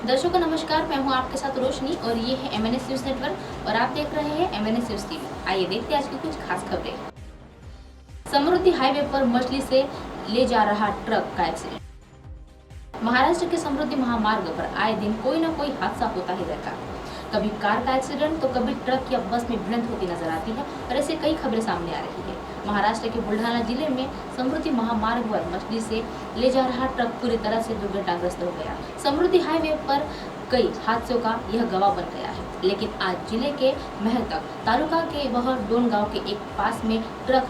दर्शकों नमस्कार, मैं हूं आपके साथ रोशनी और ये है MNS न्यूज नेटवर्क और आप देख रहे हैं MNS न्यूज टीवी। आइए देखते हैं आज की कुछ खास खबरें। समृद्धि हाईवे पर मछली से ले जा रहा ट्रक का एक्सीडेंट। महाराष्ट्र के समृद्धि महामार्ग पर आए दिन कोई न कोई हादसा होता ही रहता है। कभी कार का एक्सीडेंट तो कभी ट्रक या बस में भिड़ंत होती नजर आती है और ऐसे कई खबरें सामने आ रही है। महाराष्ट्र के बुल्ढाना जिले में समृद्धि महामार्ग पर मछली से ले जा रहा ट्रक पूरी तरह से दुर्घटनाग्रस्त हो गया। समृद्धि हाईवे पर कई हादसों का यह गवाह बन गया है, लेकिन आज जिले के महतक तालुका के वह डोन गांव के एक पास में ट्रक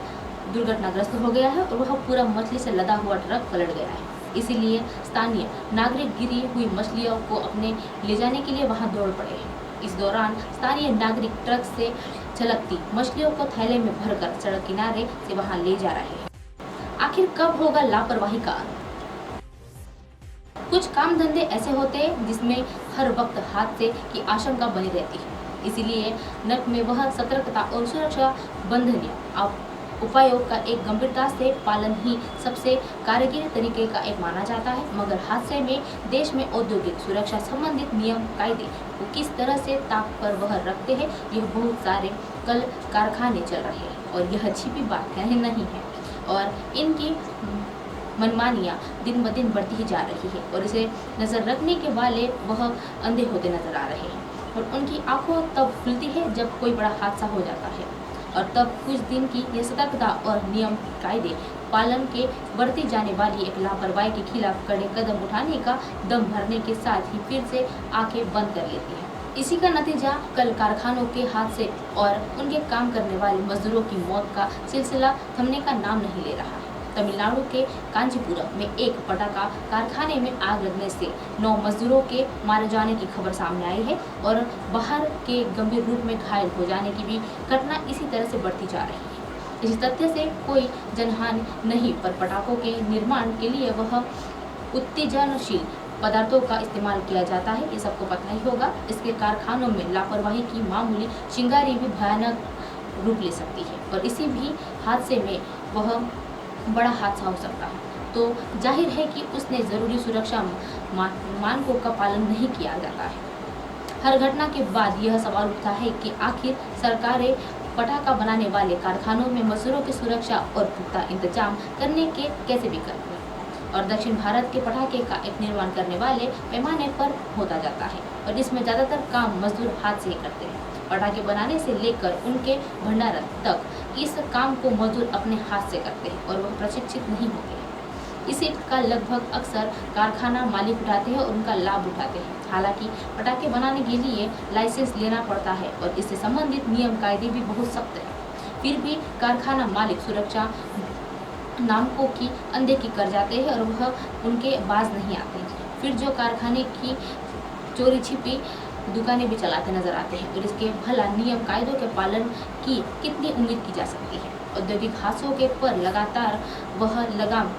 दुर्घटनाग्रस्त हो गया है और वह पूरा मछली से लदा हुआ ट्रक पलट गया है। इसीलिए स्थानीय नागरिक गिरी हुई मछलियों को अपने ले जाने के लिए वहां दौड़ पड़े हैं। इस दौरान स्थानीय नागरिक ट्रक से छलकती मछलियों को थैले में भरकर सड़क किनारे से वहां ले जा रहे हैं। आखिर कब होगा लापरवाही का अंत? कुछ काम धंधे ऐसे होते हैं जिसमें हर वक्त हादसे की आशंका बनी रहती है, इसीलिए नक में वह सतर्कता और सुरक्षा बंधनीय उपायों का एक गंभीरता से पालन ही सबसे कारगर तरीके का एक माना जाता है। मगर हादसे में देश में औद्योगिक सुरक्षा संबंधित नियम कायदे को किस तरह से ताक पर वह रखते हैं, यह बहुत सारे कल कारखाने चल रहे हैं और यह छिपी बात नहीं है और इनकी मनमानियाँ दिन ब दिन बढ़ती ही जा रही है और इसे नजर रखने के वाले वह अंधे होते नजर आ रहे हैं और उनकी आंखों तब खुलती है जब कोई बड़ा हादसा हो जाता है और तब कुछ दिन की यह सतर्कता और नियम कायदे पालन के बढ़ती जाने वाली एक लापरवाही के खिलाफ कड़े कदम उठाने का दम भरने के साथ ही फिर से आंखें बंद कर लेती है। इसी का नतीजा कल कारखानों के हादसे और उनके काम करने वाले मजदूरों की मौत का सिलसिला थमने का नाम नहीं ले रहा है। तमिलनाडु के कांचीपुरम में एक पटाखा कारखाने में आग लगने से 9 मजदूरों के मारे जाने की खबर सामने आई है और बाहर के गंभीर रूप में घायल हो जाने की भी घटना इसी तरह से बढ़ती जा रही है। इस तथ्य से कोई जनहानि नहीं, पर पटाखों के निर्माण के लिए वह उत्तेजनशील पदार्थों का इस्तेमाल किया जाता है, ये सबको पता ही होगा। इसके कारखानों में लापरवाही की मामूली चिंगारी भी भयानक रूप ले सकती है और इसी भी हादसे में वह बड़ा हादसा हो सकता है। तो जाहिर है कि उसने ज़रूरी सुरक्षा मानकों का पालन नहीं किया जाता है। हर घटना के बाद यह सवाल उठता है कि आखिर सरकारें पटाखा बनाने वाले कारखानों में मजदूरों की सुरक्षा और पुख्ता इंतजाम करने के कैसे विकल्प हैं और दक्षिण भारत के पटाखे का एक निर्माण करने वाले पैमाने पर होता जाता है और इसमें ज़्यादातर काम मजदूर हाथ से ही करते हैं। पटाखे बनाने से लेकर उनके भंडारण तक इस काम को मजदूर अपने हाथ से करते हैं और वह प्रशिक्षित नहीं होते हैं। इसी का लगभग अक्सर कारखाना मालिक उठाते हैं और उनका लाभ उठाते हैं। हालांकि पटाखे बनाने के लिए लाइसेंस लेना पड़ता है और इससे संबंधित नियम कायदे भी बहुत सख्त है। फिर भी कारखाना मालिक सुरक्षा नामकों की अनदेखी कर जाते हैं और वह उनके बाज नहीं आते। फिर जो कारखाने की चोरी छिपी दुकानें भी चलाते नजर आते हैं और इसके भला नियम कायदों के पालन की कितनी उम्मीद की जा सकती है। औद्योगिक हादसों के पर लगातार वह लगाम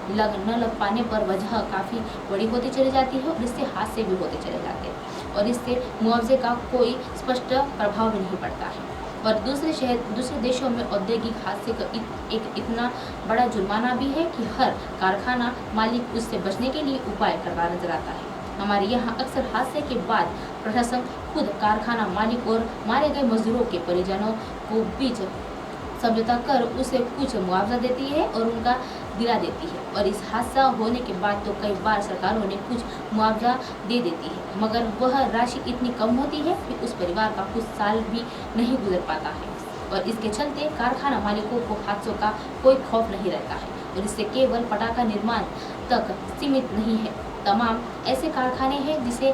न लग पाने पर वजह काफ़ी बड़ी होती चली जाती है और इससे हादसे भी होते चले जाते हैं और इससे मुआवजे का कोई स्पष्ट प्रभाव भी नहीं पड़ता है। और दूसरे देशों में औद्योगिक हादसे का एक इतना बड़ा जुर्माना भी है कि हर कारखाना मालिक उससे बचने के लिए उपाय करता नजर आता है। हमारे यहाँ अक्सर हादसे के बाद प्रशासन खुद कारखाना मालिक और मारे गए मजदूरों के परिजनों को बीच समझौता कर उसे कुछ मुआवजा देती है और उनका दिला देती है और इस हादसा होने के बाद तो कई बार सरकारों ने कुछ मुआवजा दे देती है, मगर वह राशि इतनी कम होती है कि उस परिवार का कुछ साल भी नहीं गुजर पाता है और इसके चलते कारखाना मालिकों को हादसों का कोई खौफ नहीं रहता है और इससे केवल पटाखा निर्माण तक सीमित नहीं है। तमाम ऐसे कारखाने हैं जिसे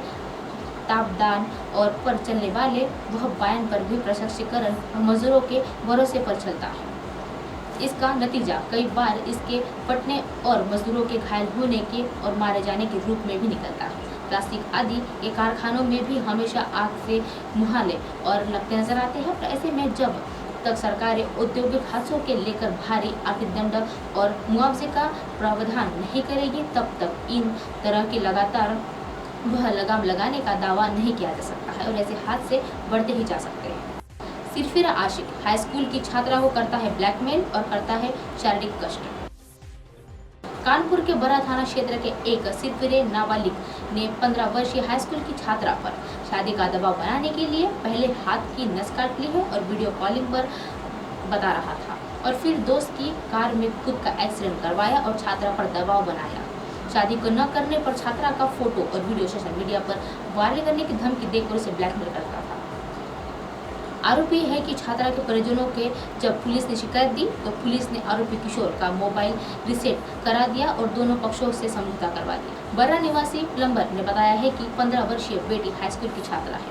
तापदान और पर चलने वाले वह बयान पर भी प्रशिक्षीकरण और मजदूरों के भरोसे पर चलता है। इसका नतीजा कई बार इसके फटने और मजदूरों के घायल होने के और मारे जाने के रूप में भी निकलता है। प्लास्टिक आदि के कारखानों में भी हमेशा आग से मुहाले और लगते नजर आते हैं। तो ऐसे में जब तक सरकारें औद्योगिक हादसों के लेकर भारी आर्थिक दंड और मुआवजे का प्रावधान नहीं करेगी, तब तक इन तरह की लगातार वह लगाम लगाने का दावा नहीं किया जा सकता है और ऐसे हादसे बढ़ते ही जा सकते हैं। सिरफिरा आशिक हाई स्कूल की छात्रा को करता है ब्लैकमेल और करता है शारीरिक कष्ट। कानपुर के बरा थाना क्षेत्र के एक सिरफिरे नाबालिग ने 15 वर्षीय हाई स्कूल की छात्रा पर शादी का दबाव बनाने के लिए पहले हाथ की नस काट ली है और वीडियो कॉलिंग पर बता रहा था और फिर दोस्त की कार में खुद का एक्सीडेंट करवाया और छात्रा पर दबाव बनाया। शादी को न करने पर छात्रा का फोटो और वीडियो सोशल मीडिया पर वायरल करने की धमकी देकर उसे ब्लैकमेल करता था। आरोपी है कि छात्रा के परिजनों के जब पुलिस ने शिकायत दी तो पुलिस ने आरोपी किशोर का मोबाइल रिसेट करा दिया और दोनों पक्षों से समझौता करवा दिया। बर्रा निवासी प्लम्बर ने बताया है कि 15 वर्षीय बेटी हाई स्कूल की छात्रा है।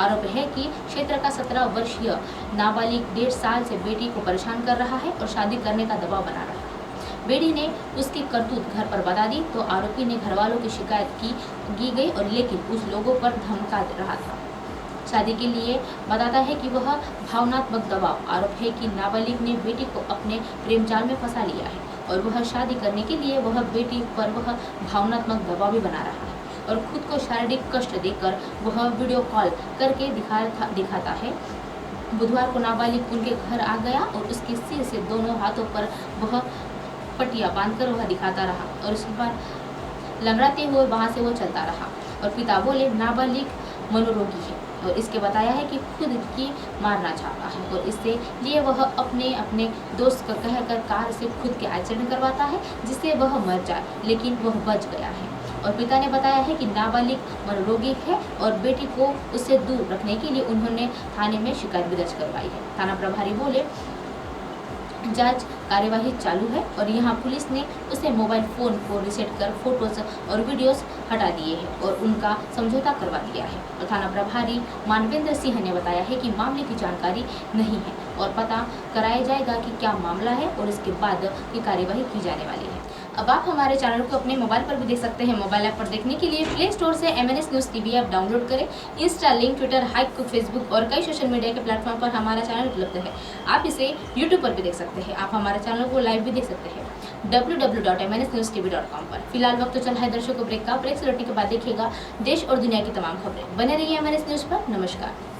आरोप है कि क्षेत्र का 17 वर्षीय नाबालिग 1.5 साल से बेटी को परेशान कर रहा है और शादी करने का दबाव बना रहा है। बेटी ने उसकी करतूत घर पर बता दी तो आरोपी ने घर वालों की शिकायत की गई और लेकिन उस लोगों पर धमका रहा था शादी के लिए। बताता है कि वह भावनात्मक दबाव। आरोप है कि नाबालिग ने बेटी को अपने प्रेम जाल में फंसा लिया है और वह शादी करने के लिए वह बेटी पर वह भावनात्मक दबाव भी बना रहा है और खुद को शारीरिक कष्ट देकर वह वीडियो कॉल करके दिखाता है। बुधवार को नाबालिग उनके घर आ गया और उसके सिर से दोनों हाथों पर वह पट्टियां बांधकर वह दिखाता रहा और उसके बाद लंगड़ाते हुए वहां से वो चलता रहा और पिता बोले नाबालिग मनोरोगी है और इसके बताया है कि खुद की मारना चाहता है और इससे लिए वह अपने दोस्त को कहकर कार से खुद के एक्सीडेंट करवाता है जिससे वह मर जाए, लेकिन वह बच गया है। और पिता ने बताया है कि नाबालिग मनोरोगी है और बेटी को उससे दूर रखने के लिए उन्होंने थाने में शिकायत भी दर्ज करवाई है। थाना प्रभारी बोले जांच कार्यवाही चालू है और यहां पुलिस ने उसे मोबाइल फोन को रिसेट कर फोटोज और वीडियोस हटा दिए हैं और उनका समझौता करवा दिया है। और थाना प्रभारी मानवेंद्र सिंह ने बताया है कि मामले की जानकारी नहीं है और पता कराया जाएगा कि क्या मामला है और इसके बाद की कार्यवाही की जाने वाली है। अब आप हमारे चैनल को अपने मोबाइल पर भी देख सकते हैं। मोबाइल ऐप पर देखने के लिए प्ले स्टोर से MNS news TV app download करें। Insta, link, Twitter, Hike, Facebook और कई सोशल मीडिया के प्लेटफॉर्म पर हमारा चैनल उपलब्ध है। आप इसे यूट्यूब पर भी देख सकते हैं। आप हमारे चैनल को लाइव भी देख सकते हैं www.mnsnewstv.com पर। फिलहाल वक्त तो चल रहा है दर्शकों ब्रेक का। ब्रेक से लौटने के बाद देखिएगा देश और दुनिया की तमाम खबरें। बने रहिए MNS न्यूज़ पर। नमस्कार।